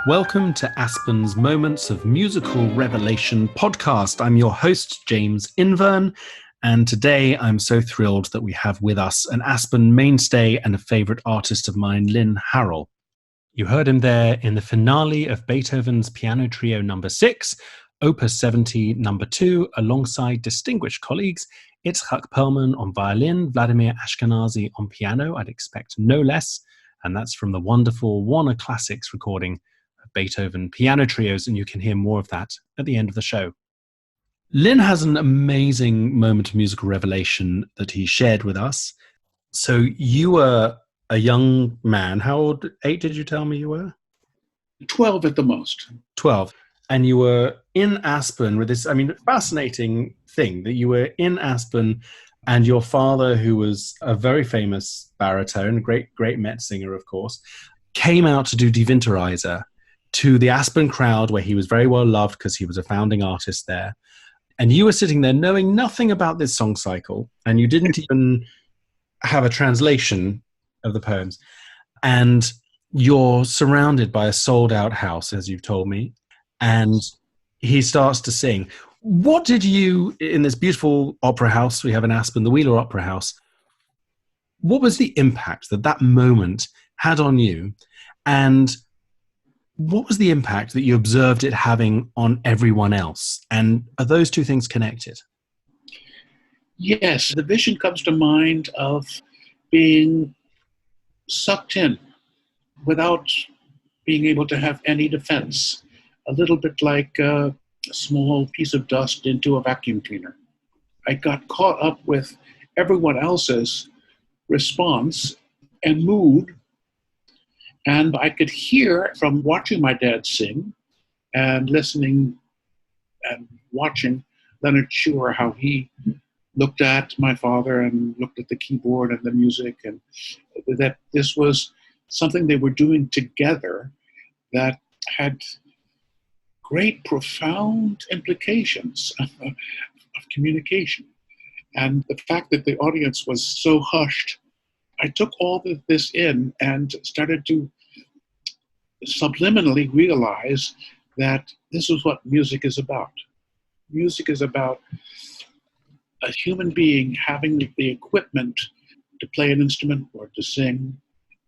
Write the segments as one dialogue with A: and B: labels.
A: Welcome to Aspen's Moments of Musical Revelation podcast. I'm your host, James Inverne, and today I'm so thrilled that we have with us an Aspen mainstay and a favorite artist of mine, Lynn Harrell. You heard him there in the finale of Beethoven's Piano Trio No. 6, Opus 70 No. 2, alongside distinguished colleagues Itzhak Perlman on violin, Vladimir Ashkenazy on piano, I'd expect no less, and that's from the wonderful Warner Classics recording Beethoven piano trios, and you can hear more of that at the end of the show. Lynn has an amazing moment of musical revelation that he shared with us. So you were a young man. How old? 8 did you tell me you were?
B: 12 at the most.
A: 12. And you were in Aspen with this, fascinating thing that you were in Aspen and your father, who was a very famous baritone, great Met singer, of course, came out to do Die Winterreise to the Aspen crowd where he was very well loved because he was a founding artist there. And you were sitting there knowing nothing about this song cycle, and you didn't even have a translation of the poems. And you're surrounded by a sold-out house, as you've told me, and he starts to sing. What did you, in this beautiful opera house we have in Aspen, the Wheeler Opera House, what was the impact that moment had on you? And what was the impact that you observed it having on everyone else? And are those two things connected?
B: Yes, the vision comes to mind of being sucked in without being able to have any defense. A little bit like a small piece of dust into a vacuum cleaner. I got caught up with everyone else's response and mood. And I could hear from watching my dad sing and listening and watching Leonard Schuer, how he looked at my father and looked at the keyboard and the music, and that this was something they were doing together that had great, profound implications of communication. And the fact that the audience was so hushed, I took all of this in and started to subliminally realize that this is what music is about. Music is about a human being having the equipment to play an instrument or to sing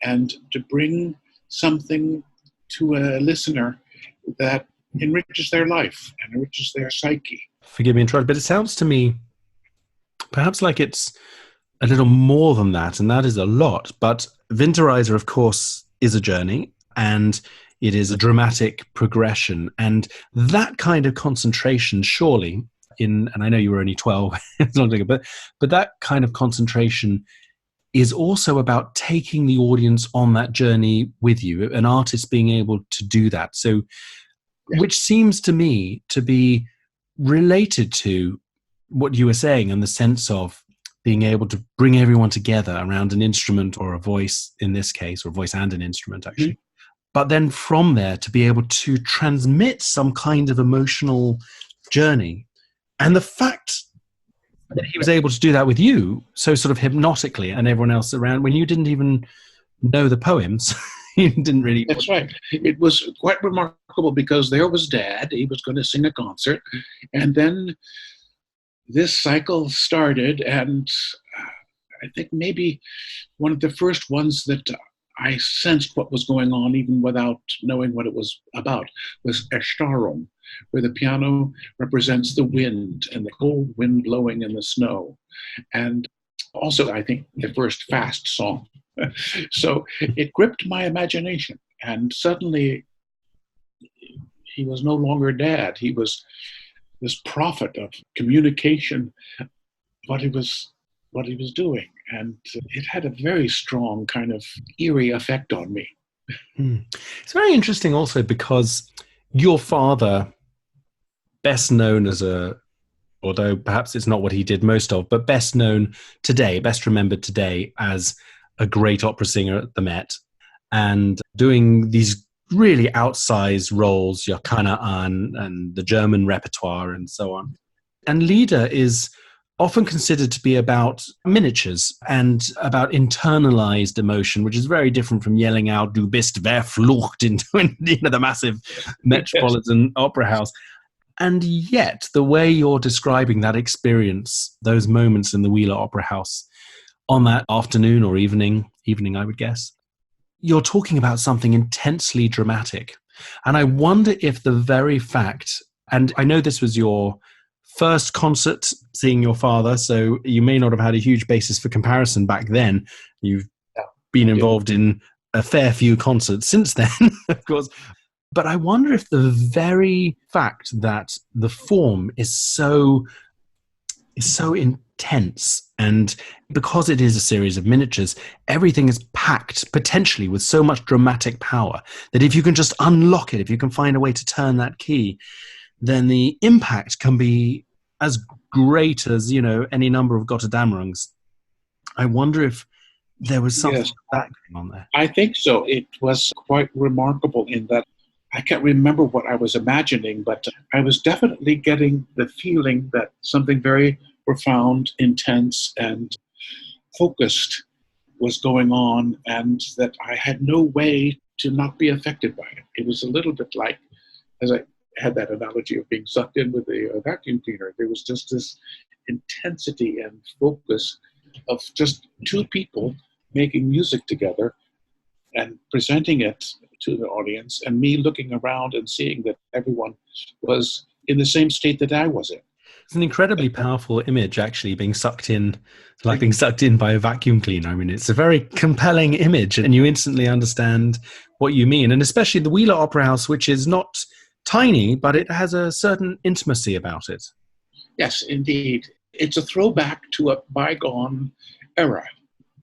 B: and to bring something to a listener that enriches their life and enriches their psyche.
A: Forgive me, but it sounds to me perhaps like it's a little more than that, and that is a lot. But Winterreise, of course, is a journey, and it is a dramatic progression. And that kind of concentration, surely, and I know you were only 12, but that kind of concentration is also about taking the audience on that journey with you, an artist being able to do that. So, which seems to me to be related to what you were saying in the sense of being able to bring everyone together around an instrument or a voice in this case, or a voice and an instrument actually. Mm-hmm. But then from there to be able to transmit some kind of emotional journey. And the fact that he was able to do that with you so sort of hypnotically and everyone else around when you didn't even know the poems, you didn't really...
B: That's right. It was quite remarkable because there was Dad. He was going to sing a concert. And then this cycle started, and I think maybe one of the first ones that I sensed what was going on even without knowing what it was about was Erstarrung, where the piano represents the wind and the cold wind blowing in the snow. And also, I think, the first fast song. So it gripped my imagination, and suddenly he was no longer Dad. He was this prophet of communication, what he was doing. And it had a very strong kind of eerie effect on me.
A: It's very interesting also because your father, best known as although perhaps it's not what he did most of, but best known today, best remembered today as a great opera singer at the Met and doing these really outsized roles, Jokana An and the German repertoire and so on. And Lieder is often considered to be about miniatures and about internalized emotion, which is very different from yelling out "Du bist verflucht" into the massive
B: Yes.
A: metropolitan opera house. And yet, the way you're describing that experience, those moments in the Wheeler Opera House on that afternoon or evening, I would guess, you're talking about something intensely dramatic. And I wonder if the very fact, and I know this was your first concert seeing your father, so you may not have had a huge basis for comparison back then. You've
B: Yeah,
A: been
B: I did.
A: involved in a fair few concerts since then, of course. But I wonder if the very fact that the form is so intense, and because it is a series of miniatures, everything is packed potentially with so much dramatic power that if you can just unlock it, if you can find a way to turn that key, then the impact can be as great as, any number of Gotterdammerungs. I wonder if there was something
B: Yes,
A: like that going on there.
B: I think so. It was quite remarkable in that I can't remember what I was imagining, but I was definitely getting the feeling that something very profound, intense, and focused was going on, and that I had no way to not be affected by it. It was a little bit like, as I had that analogy of being sucked in with a vacuum cleaner, there was just this intensity and focus of just two people making music together and presenting it to the audience, and me looking around and seeing that everyone was in the same state that I was in.
A: It's an incredibly powerful image, actually, being sucked in, like being sucked in by a vacuum cleaner. I mean, it's a very compelling image, and you instantly understand what you mean. And especially the Wheeler Opera House, which is not tiny, but it has a certain intimacy about it.
B: Yes, indeed. It's a throwback to a bygone era,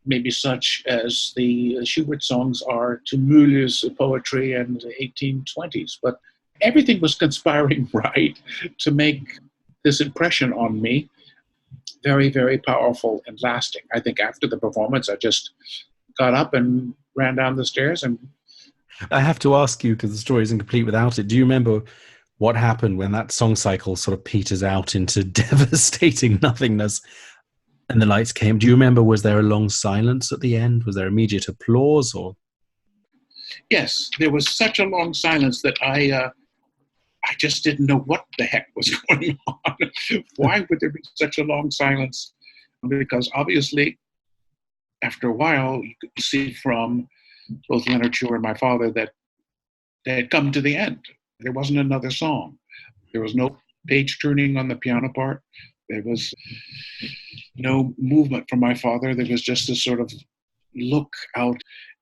B: maybe such as the Schubert songs are to Müller's poetry in the 1820s. But everything was conspiring right to make this impression on me very, very powerful and lasting. I think after the performance, I just got up and ran down the stairs. And
A: I have to ask you, because the story isn't complete without it, do you remember what happened when that song cycle sort of peters out into devastating nothingness and the lights came? Do you remember, was there a long silence at the end? Was there immediate applause? Or
B: yes, there was such a long silence that I just didn't know what the heck was going on. Why would there be such a long silence? Because obviously, after a while, you could see from both Leonard Schuer and my father that they had come to the end. There wasn't another song. There was no page turning on the piano part. There was no movement from my father. There was just this sort of look out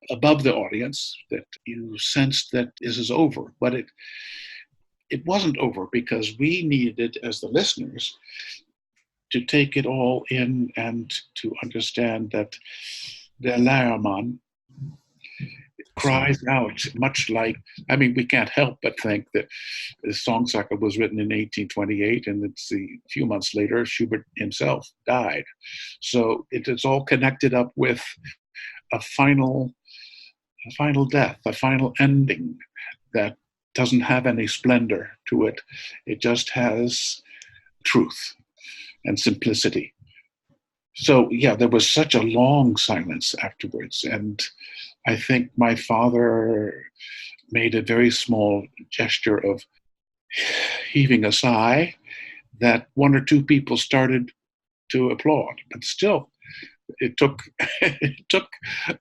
B: above the audience that you sensed that this is over. But it wasn't over, because we needed, as the listeners, to take it all in and to understand that the Lehrmann cries out, much like, I mean, we can't help but think that the song cycle was written in 1828, and it's a few months later, Schubert himself died. So it is all connected up with a final death, a final ending that doesn't have any splendor to it. It just has truth and simplicity. So, yeah, there was such a long silence afterwards. And I think my father made a very small gesture of heaving a sigh that one or two people started to applaud. But still, it took it took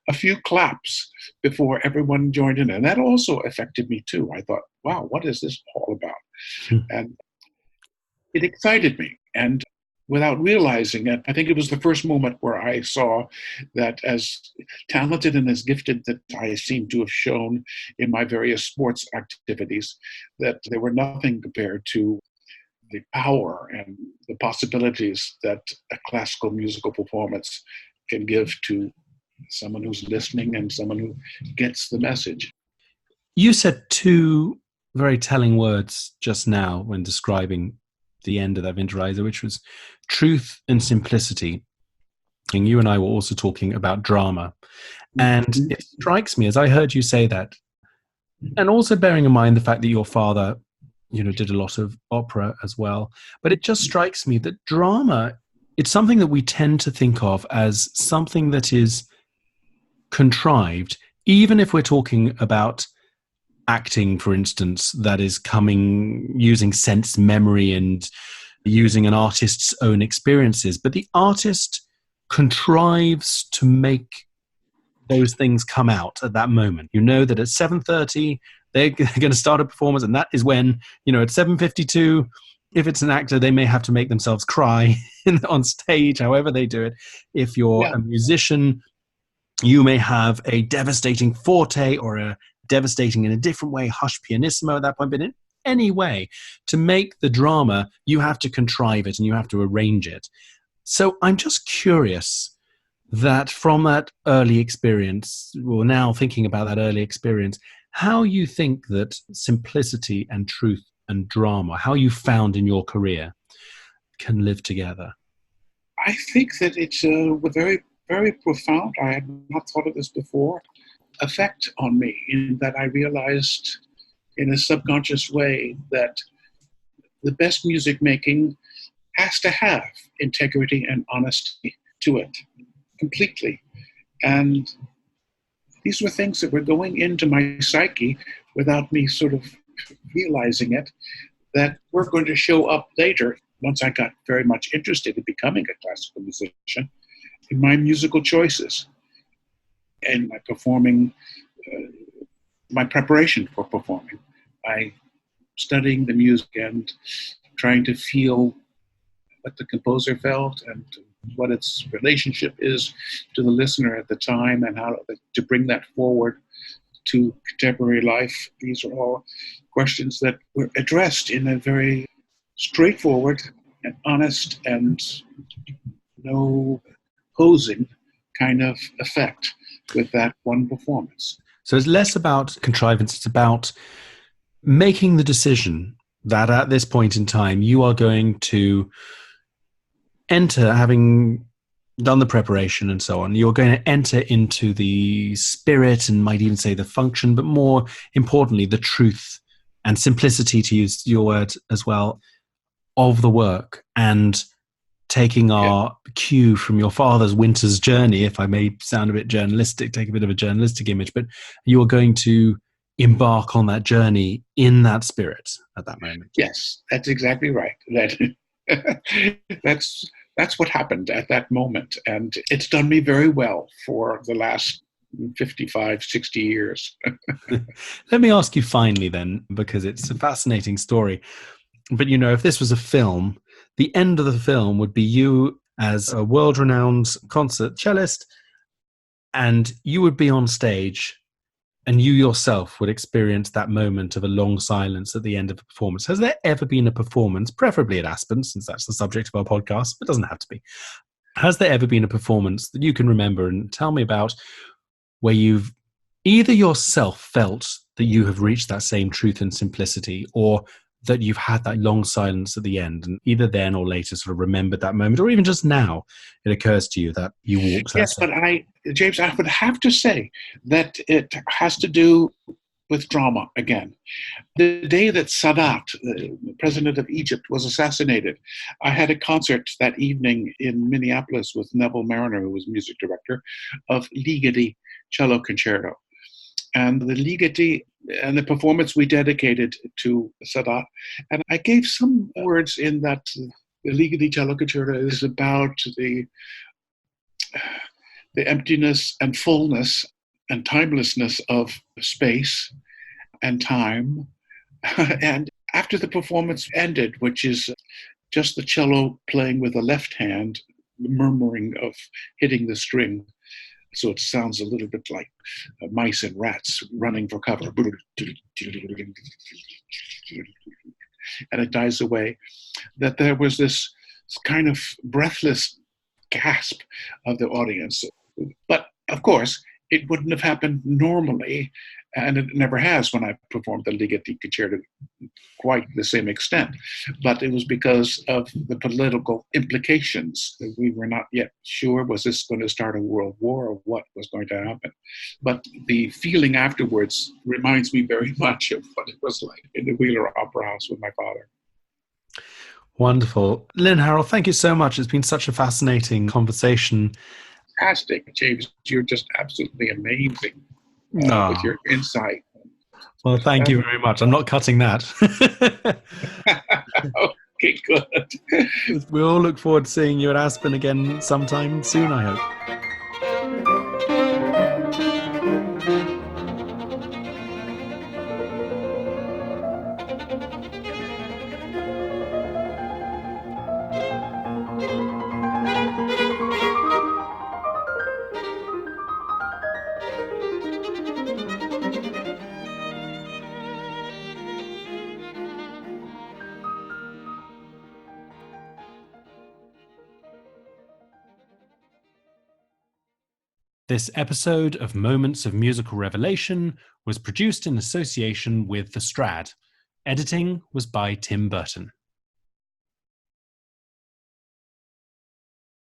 B: a few claps before everyone joined in, and that also affected me too. I thought, "Wow, what is this all about?" And it excited me, and without realizing it, I think it was the first moment where I saw that, as talented and as gifted that I seem to have shown in my various sports activities, that they were nothing compared to the power and the possibilities that a classical musical performance can give to someone who's listening and someone who gets the message.
A: you said two very telling words just now when describing the end of that Winterreise, which was truth and simplicity. And you and I were also talking about drama. And it strikes me, as I heard you say that, and also bearing in mind the fact that your father, did a lot of opera as well, but it just strikes me that drama it's something that we tend to think of as something that is contrived, even if we're talking about acting, for instance, that is coming using sense memory and using an artist's own experiences. But the artist contrives to make those things come out at that moment. You know that at 7:30 they're going to start a performance, and that is when, at 7:52, if it's an actor, they may have to make themselves cry on stage, however they do it. If you're
B: Yeah.
A: a musician, you may have a devastating forte or a devastating in a different way hush pianissimo at that point. But in any way, to make the drama, you have to contrive it and you have to arrange it. So I'm just curious that from that early experience, or now thinking about that early experience, how you think that simplicity and truth and drama, how you found in your career, can live together.
B: I think that it's a very, very profound, I had not thought of this before, effect on me, in that I realized in a subconscious way that the best music making has to have integrity and honesty to it completely. And these were things that were going into my psyche without me sort of realizing it, that were going to show up later once I got very much interested in becoming a classical musician, in my musical choices and my performing, my preparation for performing, by studying the music and trying to feel what the composer felt and what its relationship is to the listener at the time, and how to bring that forward to contemporary life. These are all questions that were addressed in a very straightforward and honest and no posing kind of effect with that one performance.
A: So it's less about contrivance, it's about making the decision that at this point in time you are going to enter, having done the preparation and so on, you're going to enter into the spirit and might even say the function, but more importantly, the truth and simplicity, to use your word as well, of the work, and taking our cue from your father's winter's journey, if I may sound a bit journalistic, take a bit of a journalistic image, but you are going to embark on that journey in that spirit at that moment.
B: Yes, that's exactly right. That's what happened at that moment. And it's done me very well for the last 55, 60 years.
A: Let me ask you finally then, because it's a fascinating story. But, if this was a film, the end of the film would be you as a world-renowned concert cellist, and you would be on stage, and you yourself would experience that moment of a long silence at the end of a performance. Has there ever been a performance, preferably at Aspen, since that's the subject of our podcast, but it doesn't have to be. Has there ever been a performance that you can remember and tell me about where you've either yourself felt that you have reached that same truth and simplicity, or that you've had that long silence at the end, and either then or later sort of remembered that moment, or even just now it occurs to you that you walked that
B: Yes, but James, I would have to say that it has to do with drama again. The day that Sadat, the president of Egypt, was assassinated, I had a concert that evening in Minneapolis with Neville Mariner, who was music director, of Ligeti Cello Concerto. And the Ligeti and the performance we dedicated to Sadat. And I gave some words in that the Ligeti Cello Concerto is about the emptiness and fullness and timelessness of space and time. And after the performance ended, which is just the cello playing with the left hand, the murmuring of hitting the string, so it sounds a little bit like mice and rats running for cover. And it dies away. That there was this kind of breathless gasp of the audience. But of course, it wouldn't have happened normally, and it never has when I performed the Ligeti Concerto quite the same extent. But it was because of the political implications. We were not yet sure, was this going to start a world war or what was going to happen? But the feeling afterwards reminds me very much of what it was like in the Wheeler Opera House with my father.
A: Wonderful. Lynn Harrell, thank you so much. It's been such a fascinating conversation.
B: Fantastic, James. You're just absolutely amazing with
A: No.
B: your insight.
A: Well, thank you very much. I'm not cutting that.
B: Okay, good.
A: We all look forward to seeing you at Aspen again sometime soon, I hope. This episode of Moments of Musical Revelation was produced in association with the Strad. Editing was by Tim Burton.